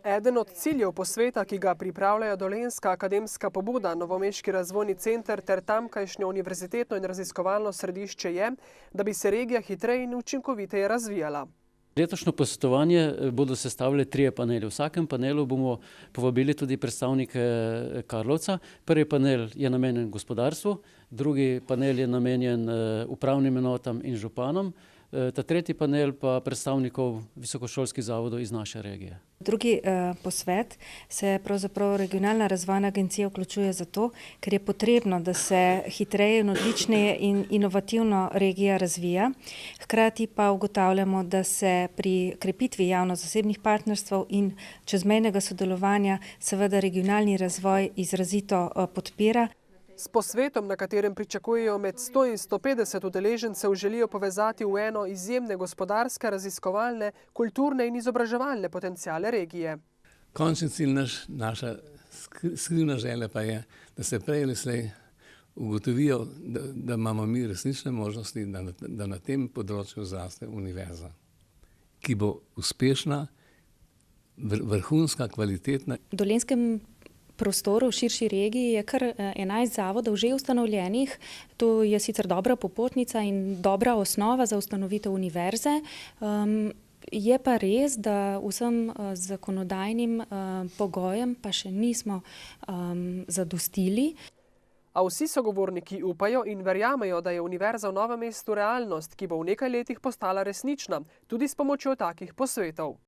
Eden od ciljev posveta, ki ga pripravljajo Dolenjska akademska pobuda, Novomeški razvojni center ter tamkajšnje univerzitetno in raziskovalno središče je, da bi se regija hitreje in učinkoviteje razvijala. Letošnje posvetovanje bodo sestavljali 3 paneli. V vsakem panelu bomo povabili tudi predstavnike Karlovca. Prvi panel je namenjen gospodarstvu, drugi panel je namenjen upravnim enotam in županom, ta tretji panel pa predstavnikov visokošolskih zavodov iz naše regije. Drugi posvet se pravzaprav regionalna razvojna agencija vključuje zato, ker je potrebno, da se hitreje in odličneje in inovativno regija razvija. Hkrati pa ugotavljamo, da se pri krepitvi javno-zasebnih partnerstv in čezmejnega sodelovanja seveda regionalni razvoj izrazito podpira. S posvetom, na katerem pričakujejo med 100 in 150 udeležencev, želijo povezati v eno izjemne gospodarske, raziskovalne, kulturne in izobraževalne potenciale regije. Končni cilj naša skrivna želja pa je, da se prej ali slej ugotovijo, da imamo mi resnične možnosti, da na tem področju zraste univerza, ki bo uspešna, vrhunska, kvalitetna. V dolenjskem prostoru v širši regiji je kar 11 zavodov že ustanovljenih. To je sicer dobra popotnica in dobra osnova za ustanovitev univerze. Je pa res, da vsem zakonodajnim pogojem pa še nismo zadostili. A vsi sogovorniki upajo in verjamejo, da je univerza v Novem mestu realnost, ki bo v nekaj letih postala resnična, tudi s pomočjo takih posvetov.